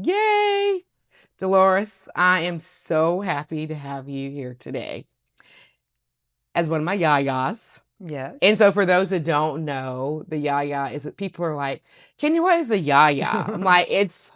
Yay! Deloris, I am so happy to have you here today as one of my yayas. Yes. And so for those that don't know, the yaya is that people are like, Kenya, what is the yaya? I'm like, it's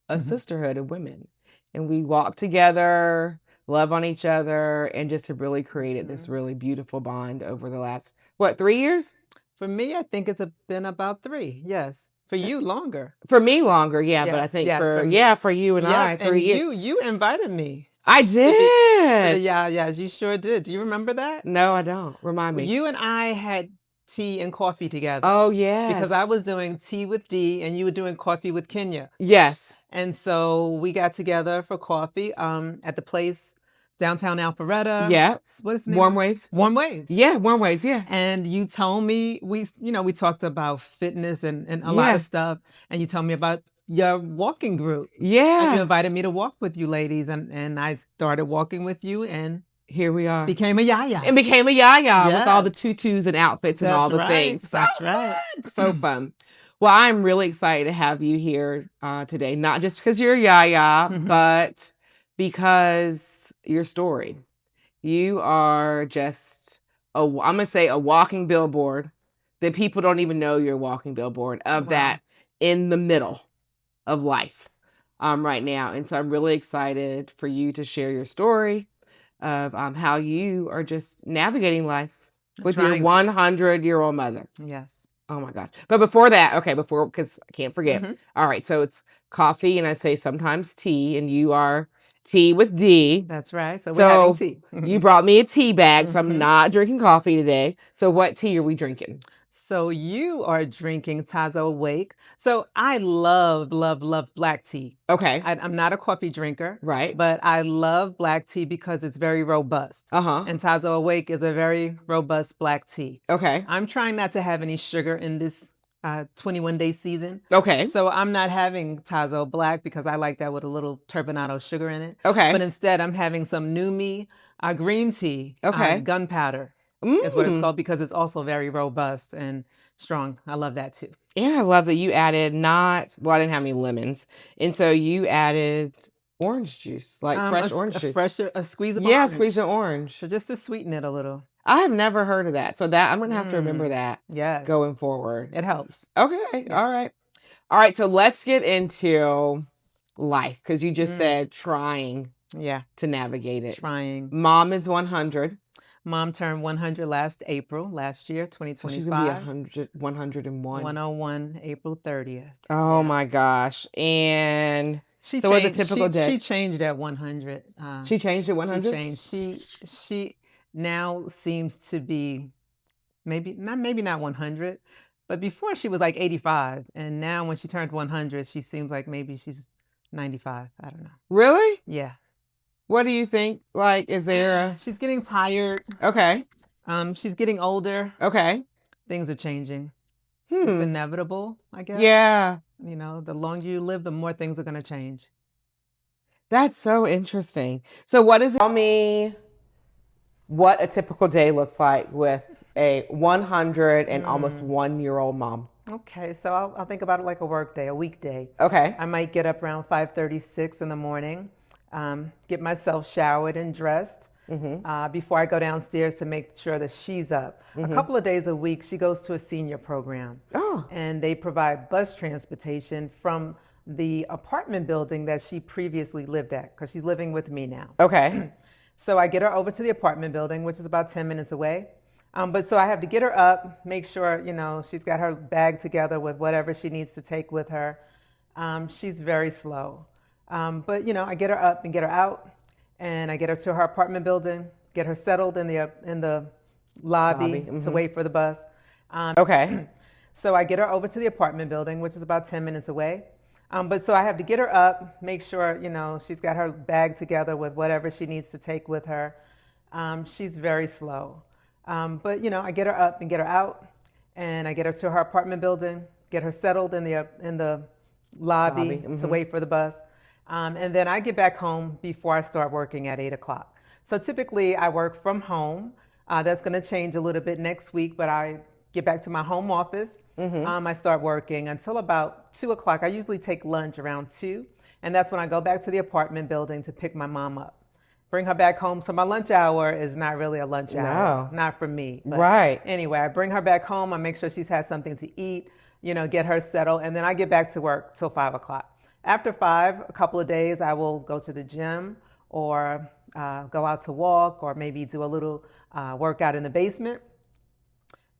a sisterhood of women. And we walk together, love on each other, and just have really created this really beautiful bond over the last, 3 years? For me, I think it's been about 3. Yes. For you, longer. For me, longer, yeah. But I Yes. think Yes. for, For me. for you and Yes. I, And 3 years. you invited me I to the did. Yayas. You sure did. Do you remember that? No, I don't. Remind me. You and I had tea and coffee together. Oh, Because yes. I was doing tea with Dee and you were doing coffee with Kenya. Yes. And so we got together for coffee at the place downtown Alpharetta. Yeah. What is the name? Warm Waves. Warm Waves. Yeah, Warm Waves, yeah. And you told me we talked about fitness and a lot of stuff. And you told me about your walking group. And you Yeah. invited me to walk with you ladies. And I started walking with you and Here we are. became a yaya. And became a yaya with all the Yes. tutus and outfits and That's all the right. things. That's right. So fun. Well, I'm really excited to have you here today, not just because you're a yaya, but because your story. You are just, I'm going to say, a walking billboard that people don't even know you're a walking billboard of Wow. that in the middle of life right now. And so I'm really excited for you to share your story of how you are just navigating life with your 100-year-old mother. Yes. Oh my God. But before that, because I can't forget. All right. So it's coffee and I say sometimes tea, and you are tea with D. That's right. So we're having tea. You brought me a tea bag, so I'm not drinking coffee today. So what tea are we drinking? So you are drinking Tazo Awake. So I love black tea. Okay. I'm not a coffee drinker. Right. But I love black tea because it's very robust. And Tazo Awake is a very robust black tea. Okay. I'm trying not to have any sugar in this 21-day season. Okay. So I'm not having Tazo Black because I like that with a little turbinado sugar in it. Okay. But instead, I'm having some Numi green tea. Okay. Gunpowder is what it's called because it's also very robust and strong. I love that too. And I love that you added I didn't have any lemons. And so you added orange juice, like fresh orange juice. A squeeze of orange. Yeah, squeeze of orange. So just to sweeten it a little. I have never heard of that. So that I'm going to have to remember that going forward. It helps. Okay. Yes. All right. All right. So let's get into life because you just said trying to navigate it. Trying. Mom is 100. Mom turned 100 last year, 2025. So she's going to be 101. 101, April 30th. Oh my gosh. And so what a typical day? She changed at 100. She changed at 100? She changed. She now seems to be maybe not 100, but before she was like 85. And now when she turned 100, she seems like maybe she's 95. I don't know. Really? Yeah. What do you think? Like, is there She's getting tired. Okay. She's getting older. Okay. Things are changing. It's inevitable, I guess. Yeah. You know, the longer you live, the more things are going to change. That's so interesting. So tell me what a typical day looks like with a 100 and almost 1-year-old mom. Okay, so I'll think about it like a work day, a weekday. Okay. I might get up around 5:36 in the morning, get myself showered and dressed before I go downstairs to make sure that she's up. A couple of days a week, she goes to a senior program. Oh. And they provide bus transportation from the apartment building that she previously lived at, because she's living with me now. Okay. So I get her over to the apartment building, which is about 10 minutes away. So I have to get her up, make sure, she's got her bag together with whatever she needs to take with her. She's very slow. But I get her up and get her out, and I get her to her apartment building, get her settled in the lobby. To wait for the bus. Okay. So I get her over to the apartment building, which is about 10 minutes away. So I have to get her up, make sure, she's got her bag together with whatever she needs to take with her. She's very slow. But I get her up and get her out, and I get her to her apartment building, get her settled in the lobby. To wait for the bus. And then I get back home before I start working at 8 o'clock. So typically I work from home. That's going to change a little bit next week, but I get back to my home office. I start working until about 2 o'clock. I usually take lunch around 2, and that's when I go back to the apartment building to pick my mom up, bring her back home. So my lunch hour is not really a lunch hour, No. not for me. But Right. anyway, I bring her back home. I make sure she's had something to eat, get her settled, and then I get back to work till 5 o'clock. After 5, a couple of days, I will go to the gym or go out to walk or maybe do a little workout in the basement.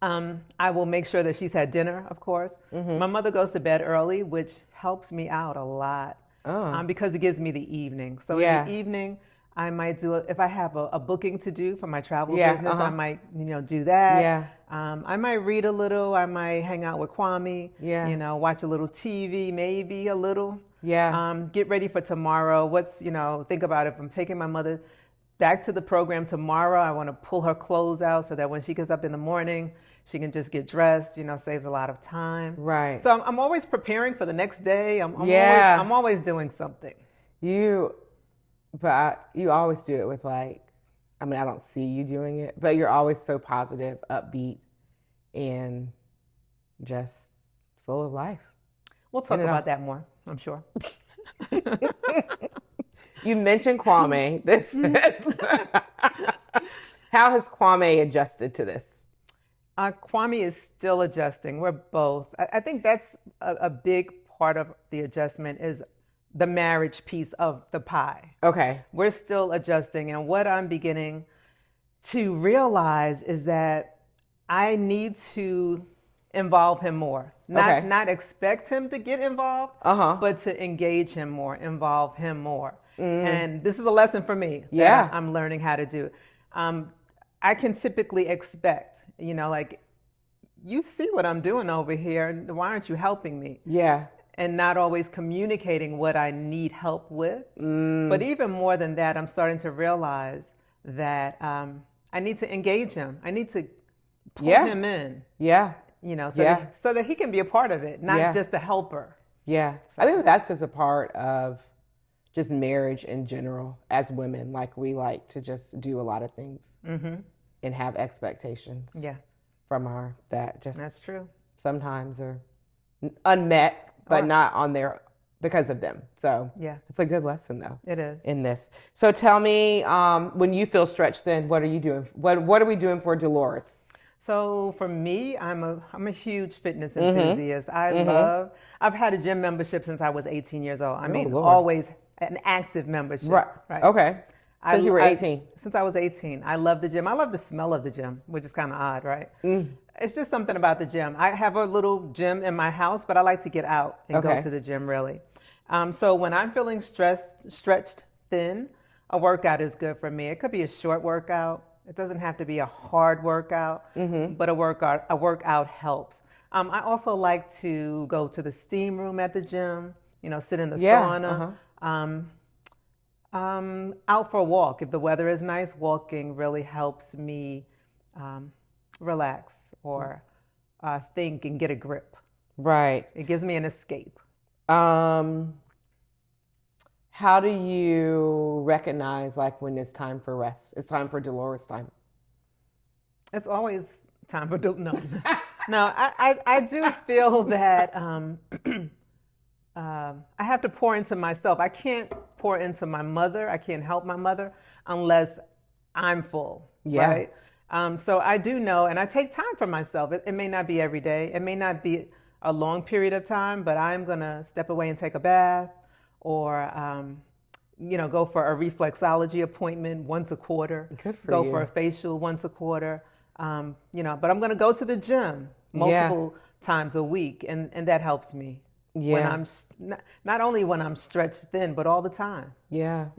I will make sure that she's had dinner, of course. My mother goes to bed early, which helps me out a lot Oh. because it gives me the evening. So in Yeah. the evening, I might do it if I have a booking to do for my travel Yeah, business. I uh-huh. might, do that. Yeah. I might read a little. I might hang out with Kwame. Yeah. Watch a little TV, maybe a little. Yeah. Get ready for tomorrow. Think about it. If I'm taking my mother back to the program tomorrow, I want to pull her clothes out so that when she gets up in the morning, she can just get dressed, saves a lot of time. Right. So I'm always preparing for the next day. Yeah. I'm always doing something. You, you always do it with like, I mean, I don't see you doing it, but you're always so positive, upbeat, and just full of life. We'll talk about that more, I'm sure. You mentioned Kwame. How has Kwame adjusted to this? Kwame is still adjusting. We're both. I think that's a big part of the adjustment is the marriage piece of the pie. Okay. We're still adjusting. And what I'm beginning to realize is that I need to involve him more. Not expect him to get involved, but to engage him more, involve him more. And this is a lesson for me that I'm learning how to do. I can typically expect, like, you see what I'm doing over here. Why aren't you helping me? Yeah. And not always communicating what I need help with. But even more than that, I'm starting to realize that I need to engage him. I need to pull him in. Yeah. So that he can be a part of it, not just a helper. Yeah. I think that's just a part of just marriage in general as women. Like we like to just do a lot of things and have expectations from our That's true. Sometimes are unmet, but not on there because of them. So it's a good lesson though. It is. In this. So tell me, when you feel stretched thin, what are you doing? What are we doing for Deloris? So for me, I'm a huge fitness enthusiast. I've had a gym membership since I was 18 years old. I mean, always an active membership. Right. Okay. Since you were 18. Since I was 18. I love the gym. I love the smell of the gym, which is kind of odd, right? It's just something about the gym. I have a little gym in my house, but I like to get out and go to the gym really. So when I'm feeling stretched thin, a workout is good for me. It could be a short workout. It doesn't have to be a hard workout, but a workout helps. I also like to go to the steam room at the gym, sit in the sauna. Out for a walk. If the weather is nice, walking really helps me relax or think and get a grip. Right. It gives me an escape. How do you recognize like when it's time for rest? It's time for Deloris time. It's always time for no. I do feel that I have to pour into myself. I can't pour into my mother. I can't help my mother unless I'm full. Right? So I do know, and I take time for myself. It may not be every day. It may not be a long period of time, but I'm gonna step away and take a bath, or go for a reflexology appointment once a quarter. Good for go you. for a facial once a quarter. But I'm gonna go to the gym multiple times a week, and that helps me. When I'm not only when I'm stretched thin, but all the time. Yeah.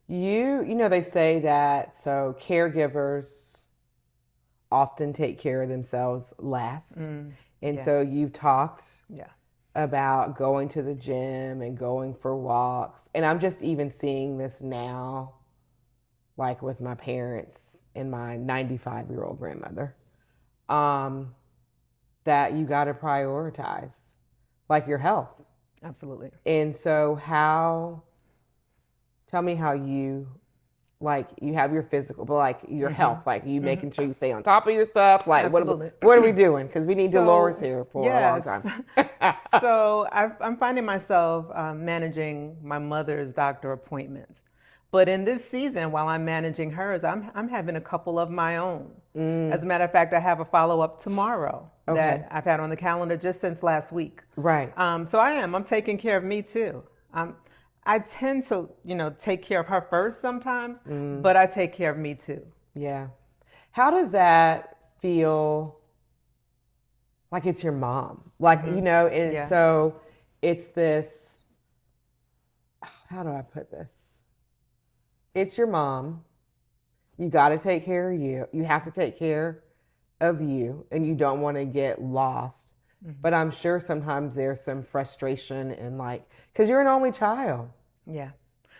They say that so caregivers often take care of themselves last. And so you've talked about going to the gym and going for walks. And I'm just even seeing this now, like with my parents and my 95-year-old grandmother, that you got to prioritize like your health. Absolutely. And so tell me how you like you have your physical, but like your health, like you Mm-hmm. making sure you stay on top of your stuff. Like Absolutely. what are we doing? Because we need Deloris So, here for a long yes. time. So I'm finding myself managing my mother's doctor appointments. But in this season, while I'm managing hers, I'm having a couple of my own. As a matter of fact, I have a follow up tomorrow Okay. that I've had on the calendar just since last week. Right. So I'm taking care of me too. I tend to, take care of her first sometimes, but I take care of me too. Yeah. How does that feel? Like it's your mom, like, and Yeah. so it's this, how do I put this? It's your mom. You got to take care of you. You have to take care of you, and you don't want to get lost. But I'm sure sometimes there's some frustration and like, because you're an only child. Yeah.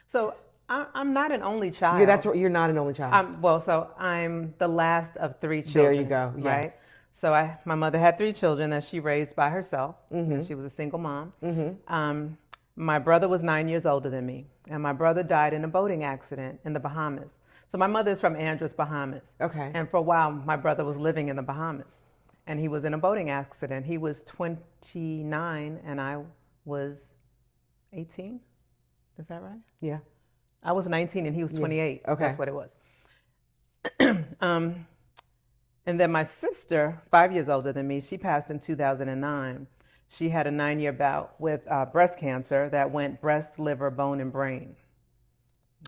So I'm not an only child. That's what you're not an only child. So I'm the last of three children. There you go. Right. Yes. So my mother had three children that she raised by herself. She was a single mom. My brother was 9 years older than me, and my brother died in a boating accident in the Bahamas. So my mother is from Andros, Bahamas. Okay. And for a while, my brother was living in the Bahamas, and he was in a boating accident. He was 29, and I was 18. Is that right? Yeah. I was 19 and he was 28. Okay. That's what it was. And then my sister, 5 years older than me, she passed in 2009. She had a 9-year bout with breast cancer that went breast, liver, bone, and brain.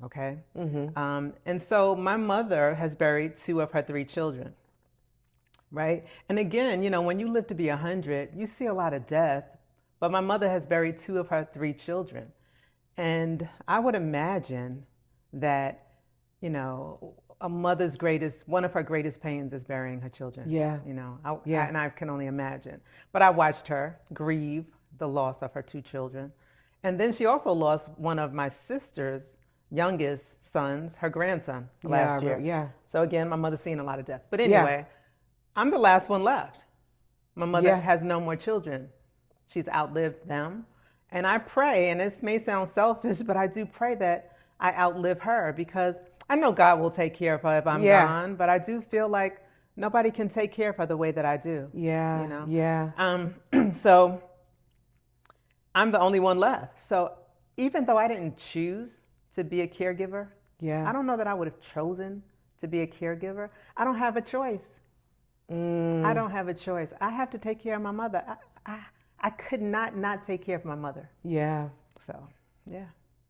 Okay? And so my mother has buried 2 of her 3 children, right? And again, when you live to be 100, you see a lot of death, but my mother has buried 2 of her 3 children. And I would imagine that, one of her greatest pains is burying her children. Yeah. And I can only imagine. But I watched her grieve the loss of her 2 children. And then she also lost one of my sister's youngest sons, her grandson, last year. Yeah. So again, my mother's seen a lot of death. But anyway, I'm the last one left. My mother has no more children. She's outlived them. And I pray, and this may sound selfish, but I do pray that I outlive her, because I know God will take care of her if I'm gone, but I do feel like nobody can take care of her the way that I do. Yeah. Yeah. So I'm the only one left. So even though I didn't choose to be a caregiver, I don't know that I would have chosen to be a caregiver. I don't have a choice. I don't have a choice. I have to take care of my mother. I could not take care of my mother. Yeah. So, yeah.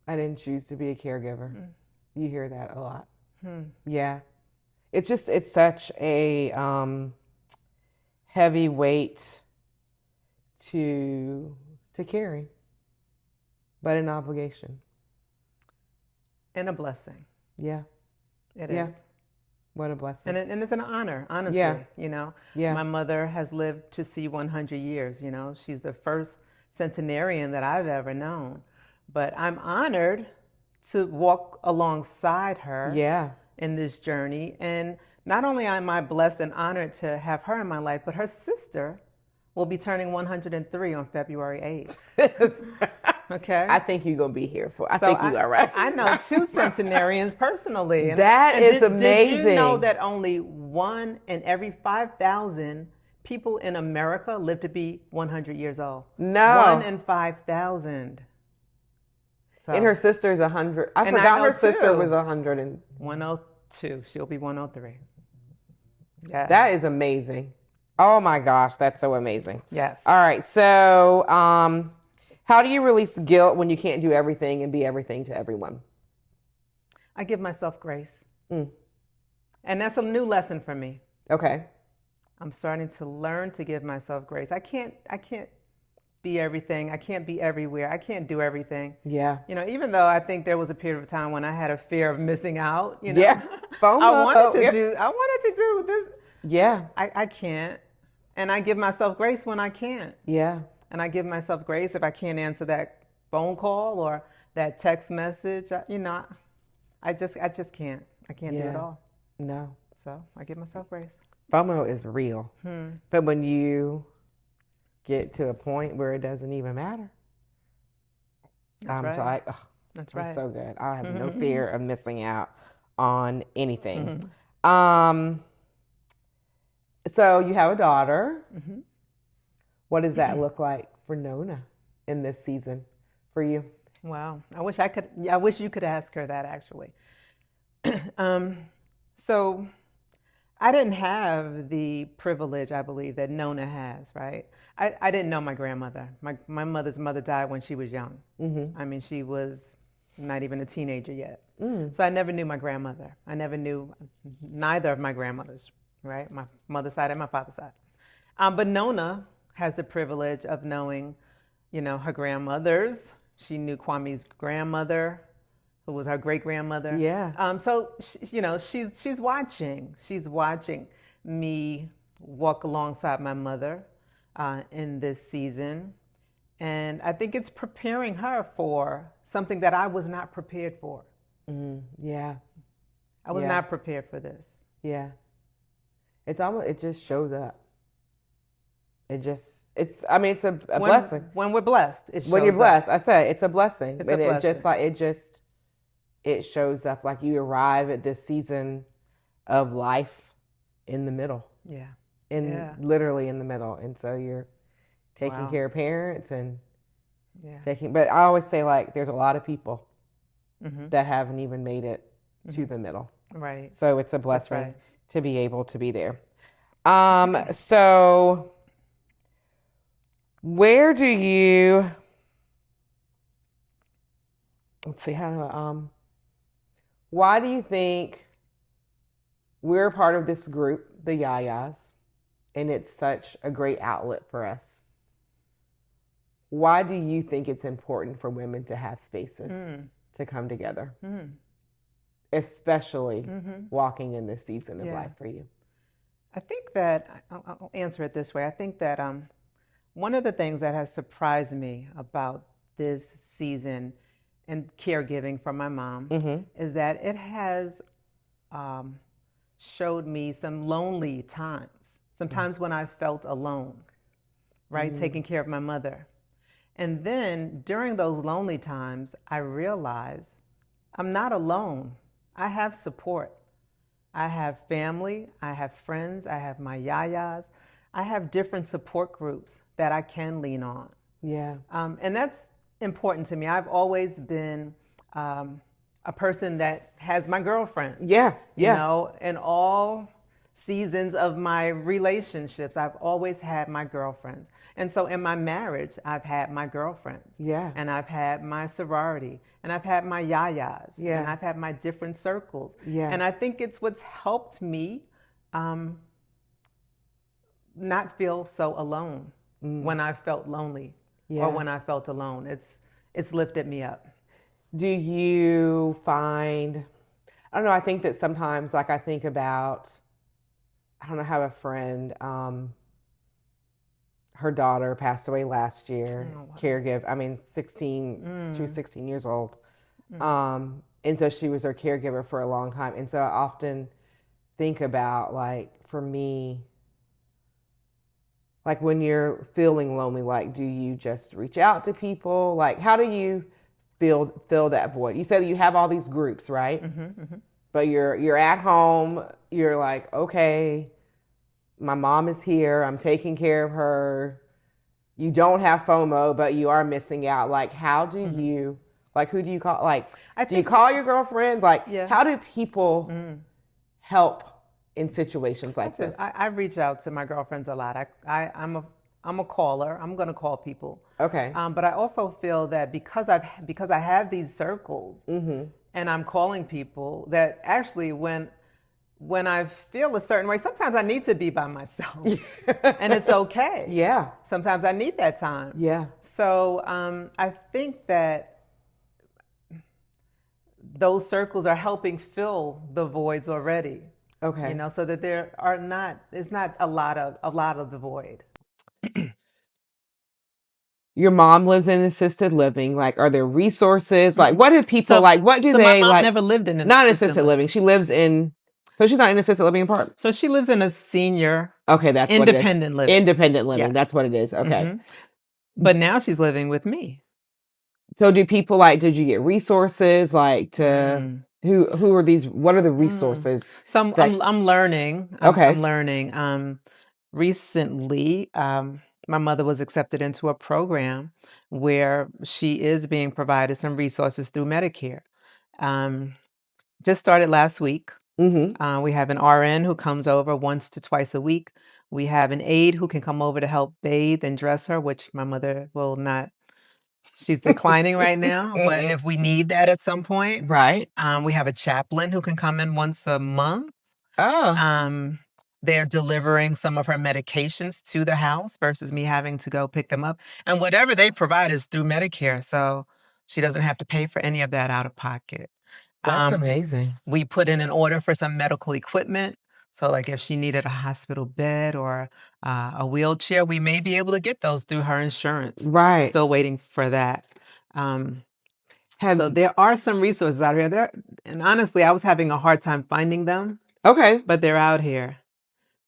I didn't choose to be a caregiver. You hear that a lot. Yeah. It's such a heavy weight to carry, but an obligation. And a blessing. Yeah. It is. What a blessing. And it's an honor, honestly. My mother has lived to see 100 years. She's the first centenarian that I've ever known. But I'm honored to walk alongside her in this journey. And not only am I blessed and honored to have her in my life, but her sister will be turning 103 on February 8th. Okay. I think you're going to be here for, I think you are right. I know 2 centenarians personally. That is amazing. Did you know that only 1 in every 5,000 people in America live to be 100 years old? No. 1 in 5,000. So, and her sister's 100. I forgot her sister was 100 and 102. She'll be 103. Yes. That is amazing. Oh my gosh, that's so amazing. Yes. All right. So, how do you release guilt when you can't do everything and be everything to everyone? I give myself grace. And that's a new lesson for me. Okay. I'm starting to learn to give myself grace. I can't be everything. I can't be everywhere. I can't do everything. Yeah. Even though I think there was a period of time when I had a fear of missing out, Yeah. FOMO. I wanted to do this. Yeah. I can't. And I give myself grace when I can't. Yeah. And I give myself grace if I can't answer that phone call or that text message. I just can't. I can't do it all. No. So I give myself grace. FOMO is real. But when you get to a point where it doesn't even matter, That's I'm right. like, That's I'm right. so good. I have no fear of missing out on anything. So you have a daughter. What does that look like for Nona in this season for you? Wow. I wish you could ask her that actually. So I didn't have the privilege, I believe, that Nona has, right? I didn't know my grandmother. My mother's mother died when she was young. I mean, she was not even a teenager yet. So I never knew my grandmother. I never knew neither of my grandmothers, right? My mother's side and my father's side. But Nona has the privilege of knowing, her grandmothers. She knew Kwame's grandmother, who was her great grandmother. Yeah. So she's watching. She's watching me walk alongside my mother in this season, and I think it's preparing her for something that I was not prepared for. Yeah. I was not prepared for this. Yeah. It just shows up. It's a blessing. When we're blessed, it shows when you're blessed, up. I say it's a blessing. It's a blessing. It shows up like you arrive at this season of life in the middle. Yeah. Literally in the middle. And so you're taking care of parents and Yeah. but I always say, like, there's a lot of people that haven't even made it to the middle. Right. So it's a blessing right. to be able to be there. So where do you, let's see, why do you think we're part of this group, the Yayas, and it's such a great outlet for us? Why do you think it's important for women to have spaces to come together? Especially walking in this season of life for you. I think that, I'll answer it this way. I think that one of the things that has surprised me about this season and caregiving for my mom is that it has showed me some lonely times, sometimes when I felt alone, right, taking care of my mother. And then during those lonely times, I realized I'm not alone. I have support. I have family, I have friends, I have my yayas. I have different support groups that I can lean on. Yeah. And that's important to me. I've always been a person that has my girlfriend. Yeah. In all seasons of my relationships, I've always had my girlfriends. And so in my marriage, I've had my girlfriends. Yeah. And I've had my sorority. And I've had my yayas. Yeah. And I've had my different circles. Yeah. And I think it's what's helped me not feel so alone when I felt lonely or when I felt alone. It's lifted me up. Do you find, I don't know, I think that sometimes, like, I think about, I don't know, I have a friend, her daughter passed away last year, caregiver, 16, she was 16 years old. And so she was her caregiver for a long time. And so I often think about, like, for me, like, when you're feeling lonely, like, do you just reach out to people? Like, how do you fill that void? You said that you have all these groups, right? But you're at home, you're like, okay, my mom is here, I'm taking care of her. You don't have FOMO, but you are missing out. Like, how do you, like, who do you call? Like, do you call your girlfriends? Like, how do people help in situations like this? I reach out to my girlfriends a lot. I'm a caller. I'm going to call people. Okay. But I also feel that because I have these circles and I'm calling people, that actually when I feel a certain way, sometimes I need to be by myself, and it's okay. Yeah. Sometimes I need that time. Yeah. So I think that those circles are helping fill the voids already. Okay. So that there's not a lot of the void. Your mom lives in assisted living. Like, are there resources? Like, what do people like? What do they my mom like? Never lived in not assisted living. She lives in. So she's not in assisted living apartment. So she lives in a senior. Okay, that's independent what it is. living. Independent living. Yes. That's what it is. Okay. But now she's living with me. So do people did you get resources like to? Who are these? What are the resources So I'm that? I'm learning. I'm Okay. learning. Recently, my mother was accepted into a program where she is being provided some resources through Medicare. Um, just started last week. Mm-hmm. We have an RN who comes over once to twice a week. We have an aide who can come over to help bathe and dress her, which my mother will not. She's declining right now, but if we need that at some point, Right. we have a chaplain who can come in once a month. Oh, Um, they're delivering some of her medications to the house versus me having to go pick them up. And whatever they provide is through Medicare, so she doesn't have to pay for any of that out of pocket. that's Um, amazing. we put in an order for some medical equipment. So, like if she needed a hospital bed or a wheelchair, we may be able to get those through her insurance. Right. Still waiting for that. Um, Have so there are some resources out here. There, and honestly, I was having a hard time finding them, okay. but they're out here.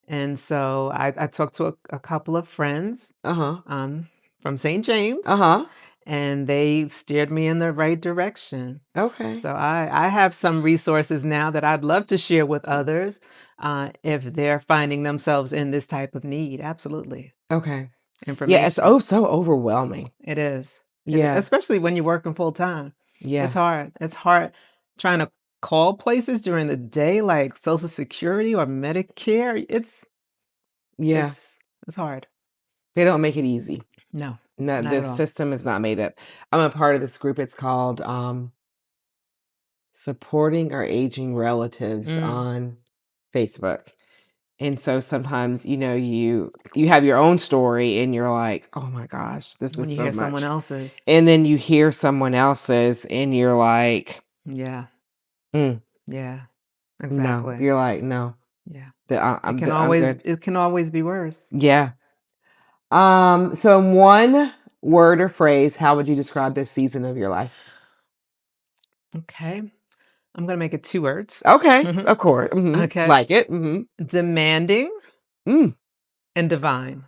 And so I talked to a couple of friends Uh-huh. from St. James, Uh-huh. and they steered me in the right direction. Okay. So I have some resources now that I'd love to share with others if they're finding themselves in this type of need. Absolutely. Okay. Yeah, it's Information. so overwhelming. It is. It is. Yeah. Especially when you're working full time. It's Yeah. hard. It's hard trying to call places during the day like Social Security or Medicare. Yeah. It's hard. They don't make it easy. No, No, not the at all. system is not made up. I'm a part of this group. It's called Supporting Our Aging Relatives Mm. on Facebook. And so sometimes, you have your own story and you're like, "Oh my gosh, this When is you so hear someone much." else's. And then you hear someone else's and you're like, Yeah. mm, Yeah. "No." Exactly. You're like, "No. Yeah. I'm good." It can always be worse. Yeah. So in one word or phrase, how would you describe this season of your life? Okay. I'm going to make it 2 words. Okay, Mhm. of course. Okay. Like it. Demanding Mm. and divine.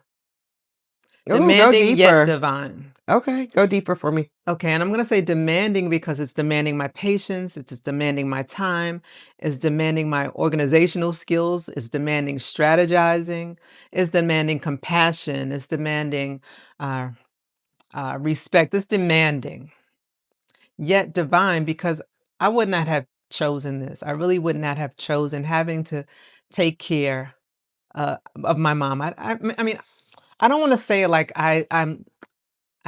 Oh, go Demanding yet deeper. divine. Okay, go deeper for me. Okay, and I'm going to say demanding because it's demanding my patience, it's just demanding my time, it's demanding my organizational skills, it's demanding strategizing, it's demanding compassion, it's demanding uh, respect, it's demanding, yet divine because I would not have chosen this. I really would not have chosen having to take care of my mom. I mean, I don't want to say it like I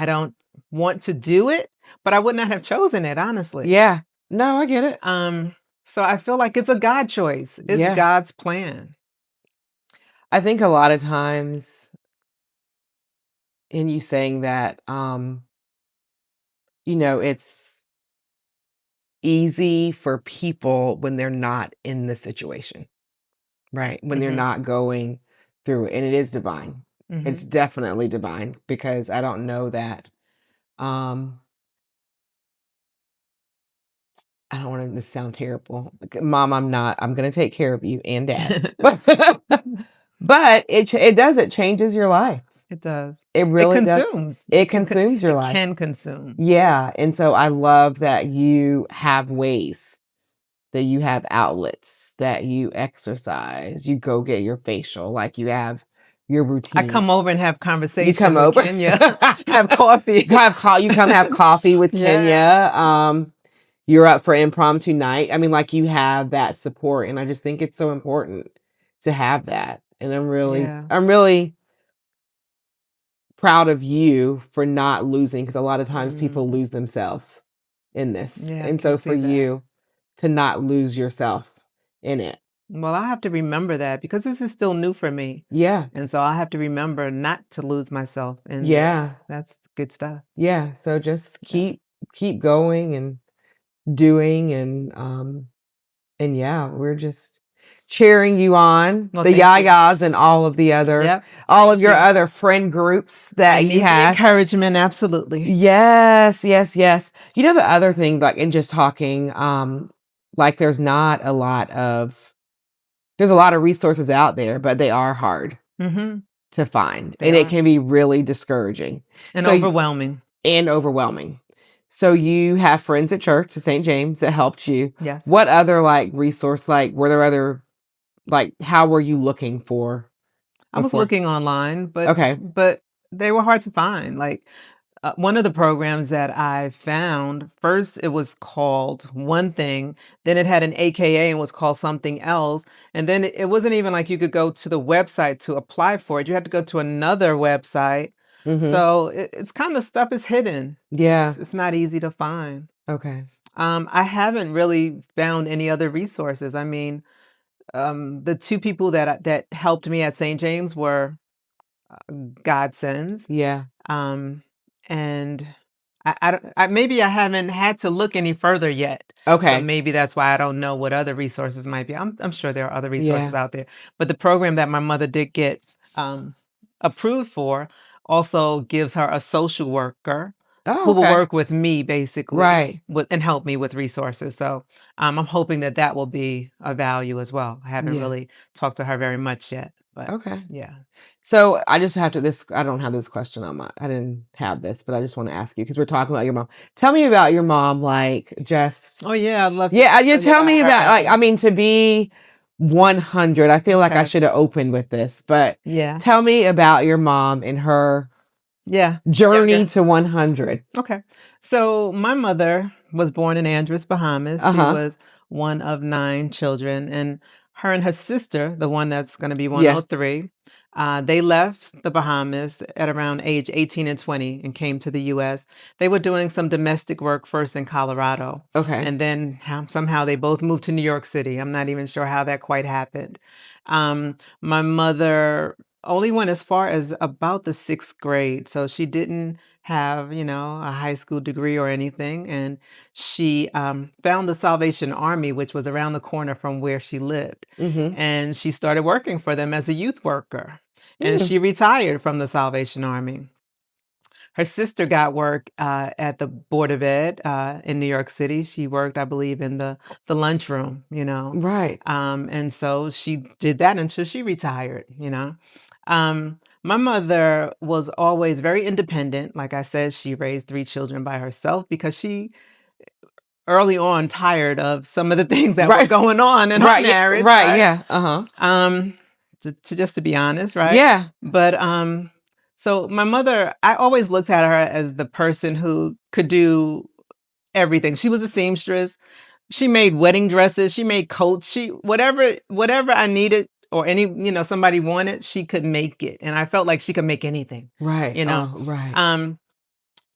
don't want to do it, but I would not have chosen it, honestly. Yeah. No, I get it. Um, so I feel like it's a God choice. It's Yeah. God's plan. I think a lot of times in you saying that, it's easy for people when they're not in the situation, right? When they're Hmm. not going through it. And it is divine. It's Hmm. definitely divine because I don't know that, um, I don't want to sound terrible. Like, Mom, I'm going to take care of you and Dad. But it changes your life. It does. It It really does. consumes. It consumes your It life. can consume. Yeah. And so I love that you have ways, that you have outlets, that you exercise, you go get your facial, like you have your I come routines. over and have You conversation come with over. Kenya, have coffee. You come have coffee with Yeah. Kenya. You're up for impromptu night. I mean, like you have that support, and I just think it's so important to have that. And Yeah. I'm really proud of you for not losing, because a lot of times people lose themselves in this. Yeah, I And can so for see that. you to not lose yourself in it. Well, I have to remember that because this is still new for me. Yeah. And so I have to remember not to lose myself in Yeah. this. That's good stuff. Yeah. So just Yeah. keep going and doing, and yeah, we're just cheering you on. Well, The thank you. Yayas and all of the other, Yep. all Thank of your you. other friend groups I that you need the have. encouragement, absolutely. Yes, yes, yes. You know, the other thing, like in just talking, like there's a lot of resources out there, but they are hard Mm-hmm. to find. They And it are. can be really discouraging And so overwhelming. and overwhelming. So you have friends at church, at St. James, that helped you. Yes. What other like resource, like were there other, like how were you looking for I was before? looking online, Okay. but they were hard to find. Like one of the programs that I found, first it was called one thing, then it had an AKA and was called something else, and then it wasn't even like you could go to the website to apply for it. You had to go to another website. Mm-hmm. So it's kind of stuff is hidden. Yeah. It's not easy to find. Okay. I haven't really found any other resources. I mean, the two people that helped me at St. James were godsends. Yeah. Um, and I don't, maybe I haven't had to look any further yet. So Okay. maybe that's why I don't know what other resources might be. I'm sure there are other resources Yeah. out there. But the program that my mother did get um, approved for also gives her a social worker Oh, who will okay. work with me basically Right. and help me with resources. So I'm hoping that that will be a value as well. I haven't Yeah. really talked to her very much yet, but Okay. yeah. So I just have to this I don't have this question on my I didn't have this, but I just want to ask you because we're talking about your mom. Tell me about your mom, like just Oh yeah, I'd love to yeah, you tell you tell about me about like I her. mean to be 100. I feel like I Okay. should have opened with this, but Yeah. tell me about your mom and her Yeah. journey Younger. to 100. Okay. So my mother was born in Andros, Bahamas. She Uh-huh. was one of 9 children, and her and her sister, the one that's going to be Yeah. 103, they left the Bahamas at around age 18 and 20 and came to the U.S. They were doing some domestic work first in Colorado, Okay. and then somehow they both moved to New York City. I'm not even sure how that quite happened. My mother only went as far as about the 6th grade, so she didn't have, a high school degree or anything. And she found the Salvation Army, which was around the corner from where she lived. Mm-hmm. And she started working for them as a youth worker. And Mm. she retired from the Salvation Army. Her sister got work at the Board of Ed in New York City. She worked, I believe, in the lunchroom. Right. And so she did that until she retired. My mother was always very independent. Like I said, she raised 3 children by herself because she early on tired of some of the things that were Right. going on in her Right. Yeah. marriage, Right. right? Yeah. Uh-huh. Um, just to be honest, right? Yeah. But so my mother, I always looked at her as the person who could do everything. She was a seamstress. She made wedding dresses. She made coats. She whatever I needed or somebody wanted, she could make it, and I felt like she could make anything. Right. You know, Oh, right. um,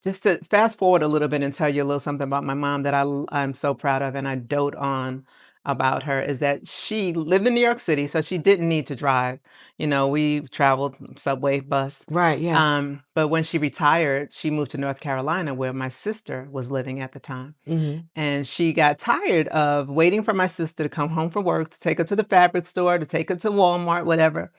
just to fast forward a little bit and tell you a little something about my mom that I'm so proud of and I dote on about her is that she lived in New York City, so she didn't need to drive. We traveled subway, bus. Right. Yeah. But when she retired, she moved to North Carolina where my sister was living at the time. Mm-hmm. And she got tired of waiting for my sister to come home from work to take her to the fabric store, to take her to Walmart, whatever.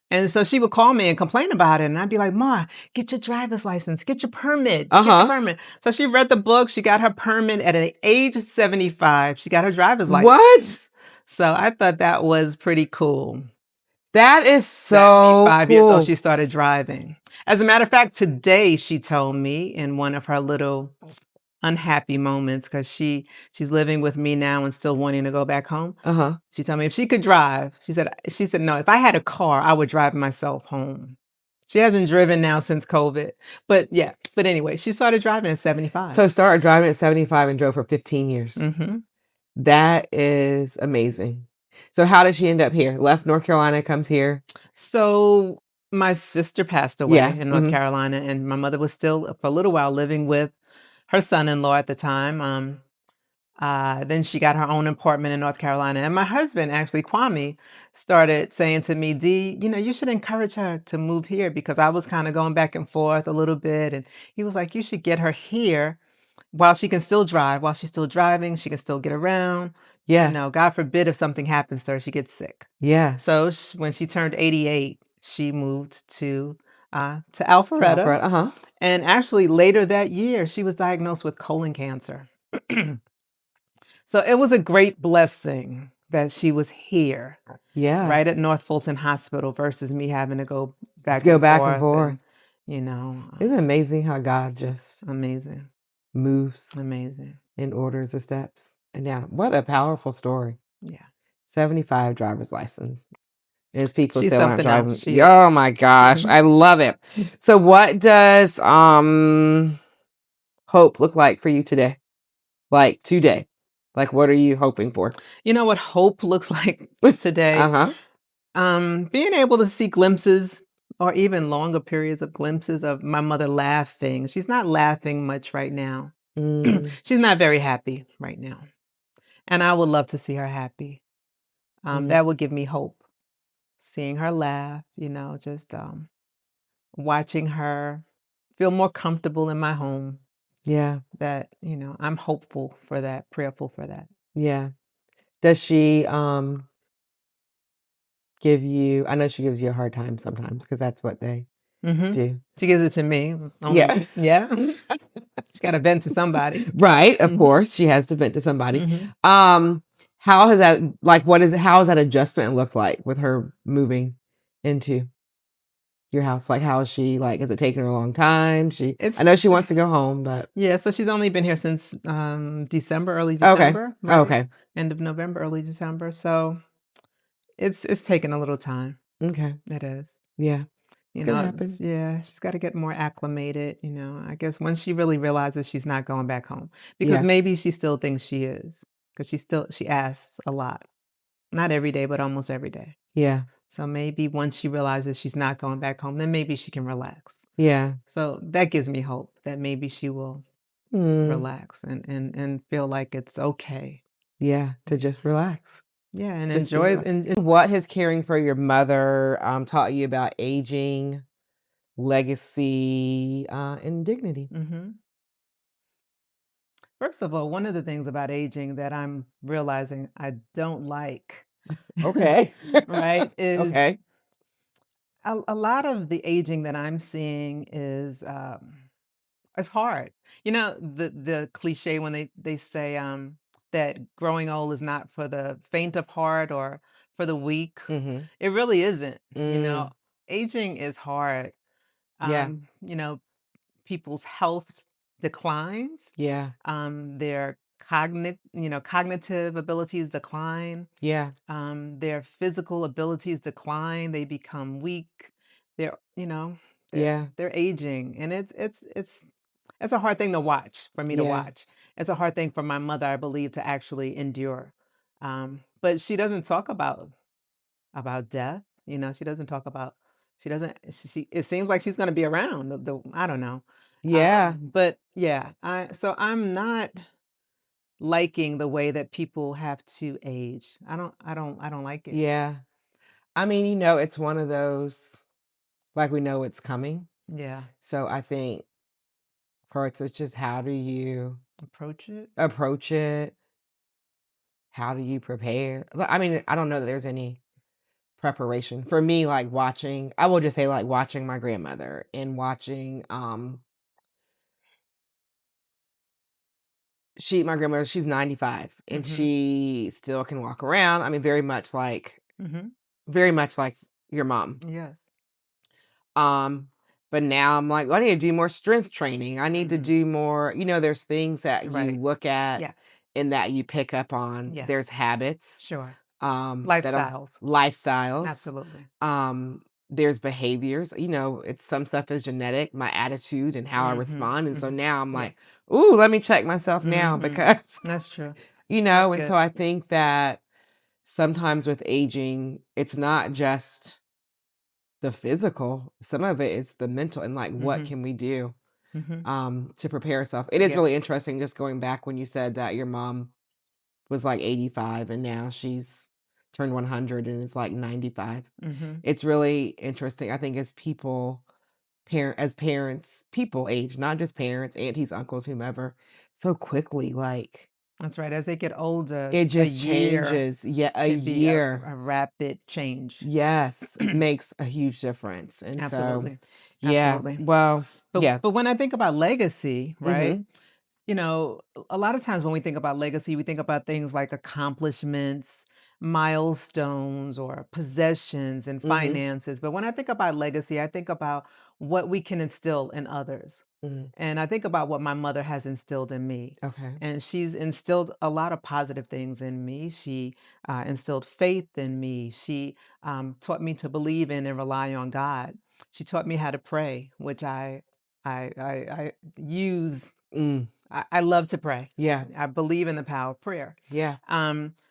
And so she would call me and complain about it. And I'd be like, Ma, get your driver's license, get your permit, get your Uh-huh. permit. So she read the book. She got her permit at an age of 75. She got her driver's What? license. So I thought that was pretty cool. That is so 75 years old, cool. she started driving. As a matter of fact, today she told me in one of her little unhappy moments because she's living with me now and still wanting to go back home. Uh-huh. She told me if she could drive, she said, no, if I had a car, I would drive myself home. She hasn't driven now since COVID. But yeah, but anyway, she started driving at 75. So started driving at 75 and drove for 15 years. hmm That is amazing. So how did she end up here? Left North Carolina, comes here. So my sister passed Yeah. away in North Mm-hmm. Carolina, and my mother was still for a little while living with her son-in-law at the time. Then she got her own apartment in North Carolina. And my husband, actually, Kwame, started saying to me, Dee, you should encourage her to move here because I was kind of going back and forth a little bit. And he was like, you should get her here while she can still drive. While she's still driving, she can still get around. Yeah. God forbid if something happens to her, she gets sick. Yes. So when she turned 88, she moved to To Alpharetta. Alpharetta. Uh-huh. And actually, later that year, she was diagnosed with colon cancer. So it was a great blessing that she was here, Yeah. right at North Fulton Hospital versus me having to go back Go and back and forth forth. and, you know, Isn't it amazing how God just amazing. moves Amazing. and orders the steps. And now, what a powerful story. Yeah. 75 driver's license. There's people She's still not something else. driving. She Oh is. my gosh, Mhm. I love it. So what does hope look like for you today? Like today. Like what are you hoping for? You know what hope looks like today? Uh-huh. Being able to see glimpses or even longer periods of glimpses of my mother laughing. She's not laughing much right now. Mm, She's not very happy right now. And I would love to see her happy. mm, That would give me hope. Seeing her laugh, just watching her feel more comfortable in my home. yeah. That, I'm hopeful for that, prayerful for that. Yeah. Does she give you I know she gives you a hard time sometimes because that's what they Mhm. do. She gives it to me. Only Yeah. yeah. She gotta vent to somebody. Right, of Mhm. course, she has to vent to somebody. Mhm. Um, how has that like, how has that adjustment look like with her moving into your house? Like, how is she like, is it taking her a long time? I It's know she wants to go home, but yeah, so she's only been here since, December, early okay. December, right? Okay. End of November, early December, so it's taken a little time. Okay. It is. Yeah. It's gonna happen. Yeah, she's gotta get more acclimated, I guess once she really realizes she's not going back home, because Yeah. maybe she still thinks she is, because she asks a lot. Not every day, but almost every day. Yeah. So maybe once she realizes she's not going back home, then maybe she can relax. Yeah. So that gives me hope that maybe she will Mm, relax and feel like it's okay. yeah, to just relax. Yeah, and Just be enjoy relaxed. What has caring for your mother taught you about aging, legacy, and dignity? Mhm. First of all, one of the things about aging that I'm realizing I don't like, Okay. right, is Okay. a lot of the aging that I'm seeing is it's hard. The cliche when they say that growing old is not for the faint of heart or for the weak. Mhm. It really isn't. Mm, Aging is hard. yeah. Um, you know, people's health declines. Yeah. Their cognitive abilities decline. Yeah. Their physical abilities decline. They become weak. They're, you know, they're Yeah. they're aging, and it's a hard thing to watch for me to Yeah. watch. It's a hard thing for my mother, I believe, to actually endure. But she doesn't talk about death. She doesn't talk about. She doesn't. She. It seems like she's going to be around. I don't know. Yeah. But yeah, I'm not liking the way that people have to age. I don't like it. Yeah. I mean, it's one of those, like, we know it's coming. Yeah. So I think parts it's just how do you Approach it. approach it? How do you prepare? I mean, I don't know that there's any preparation. For me, like I will just say like watching my grandmother and watching my grandmother, she's 95 and Mhm. she still can walk around. I mean, Mhm. very much like your mom. Yes. Um, but now I'm like, well, I need to do more strength training. I need to Mhm. do more, there's things that you Right. look at Yeah. and that you pick up on. Yeah. There's habits, Sure. that are Lifestyles. lifestyles. Absolutely. There's behaviors, it's some stuff is genetic, my attitude and how I Mhm. respond. And so Mhm. now I'm Yeah. like, ooh, let me check myself now Mhm. because, That's true. That's and so good. I think that sometimes with aging, it's not just the physical, some of it is the mental and like what Mhm. can we do Mhm. to prepare ourselves. It is Yeah. really interesting just going back when you said that your mom was like 85 and now she's turned 100 and is like 95. Mhm. It's really interesting. I think as parents, people age, not just parents, aunties, uncles, whomever, so quickly, like That's right. As they get older, it a just year changes. Yeah, a can be a, year. a rapid change. Yes, makes a huge difference. And so, Absolutely. yeah, Absolutely. well, But yeah. but when I think about legacy, right? Mhm. A lot of times when we think about legacy, we think about things like accomplishments, milestones, or possessions and Mhm. finances. But when I think about legacy, I think about what we can instill in others. Mhm. And I think about what my mother has instilled in me. Okay. And she's instilled a lot of positive things in me. She instilled faith in me. She taught me to believe in and rely on God. She taught me how to pray, which I use. Mm. I love to pray. Yeah. I believe in the power of prayer. Yeah.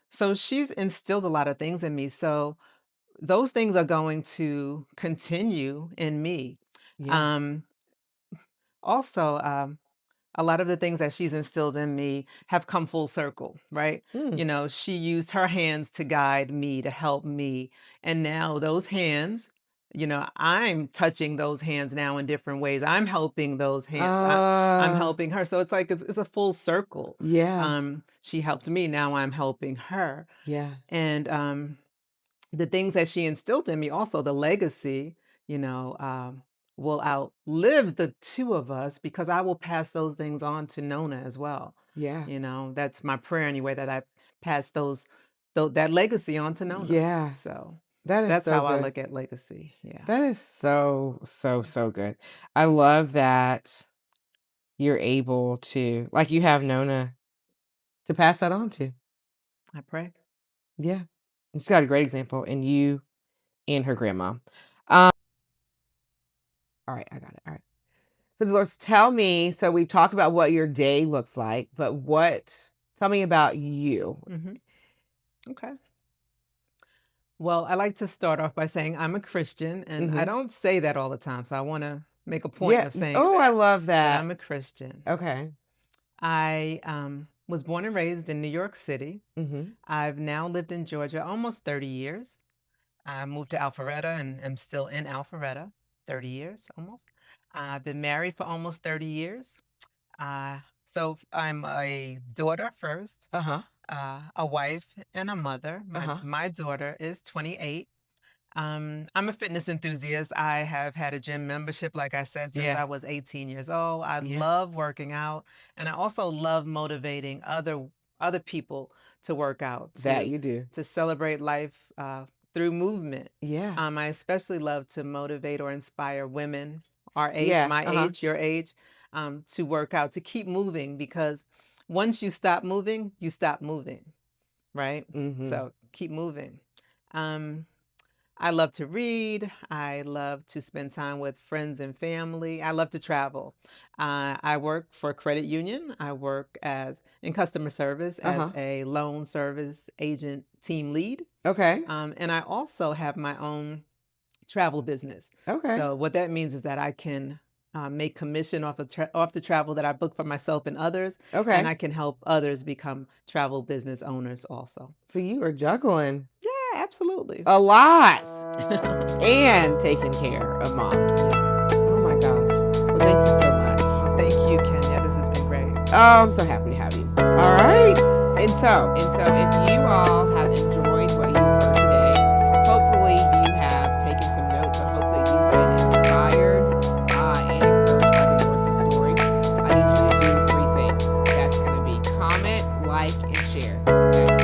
So she's instilled a lot of things in me. So those things are going to continue in me. Yeah. Um, also, a lot of the things that she's instilled in me have come full circle, right? Mm. She used her hands to guide me, to help me. And now those hands, I'm touching those hands now in different ways. I'm helping those hands. I'm Uh, helping her. So it's like it's a full circle. yeah. She helped me. Now I'm helping her. Yeah. And the things that she instilled in me, also the legacy, you know, um, will outlive the two of us because I will pass those things on to Nona as well. Yeah. That's my prayer anyway, that I pass that legacy on to Nona. Yeah. So That is that's so how I good. look at legacy. Yeah. That is so, so, so good. I love that you're able to, like, you have Nona to pass that on to. I pray. Yeah. She's got a great example in you and her grandma. Um, all right, I got it. All right. So Dolores, tell me, so we've talked about what your day looks like, but tell me about you. Hmm. Okay. Well, I like to start off by saying I'm a Christian, and I Mm-hmm. don't say that all the time. So I want to make a point Yeah. of saying Oh, I love that that. I'm a Christian. Okay. I was born and raised in New York City. Mm-hmm. I've now lived in Georgia almost 30 years. I moved to Alpharetta and am still in Alpharetta, 30 years almost. I've been married for almost 30 years. So I'm a daughter first, Uh-huh. a wife, and a mother. My, Uh-huh. my daughter is 28. I'm a fitness enthusiast. I have had a gym membership, like I said, since Yeah. I was 18 years old. I Yeah. love working out, and I also love motivating other people to work out, That you do. to celebrate life through movement. Yeah. I especially love to motivate or inspire women our age, Yeah. my Uh-huh. age, your age, to work out, to keep moving, because once you stop moving, you stop moving, right? Mm-hmm. So keep moving. Um, I love to read. I love to spend time with friends and family. I love to travel. I work for a credit union. I work as in customer service as Uh-huh. a loan service agent team lead. Okay. And I also have my own travel business. Okay. So what that means is that I can make commission off the travel that I book for myself and others, and Okay. I can help others become travel business owners also. So you are So juggling yeah, absolutely. a lot and taking care of mom. Oh my gosh. Well, thank you so much. Well, thank you, Kenya. This has been great. Oh, I'm so happy to have you. All right. And so if you all have enjoyed what you've heard today, hopefully you have taken some notes, but hopefully you've been inspired and encouraged by Dolores' story. I need you to do 3 things. That's going to be comment, like, and share. That's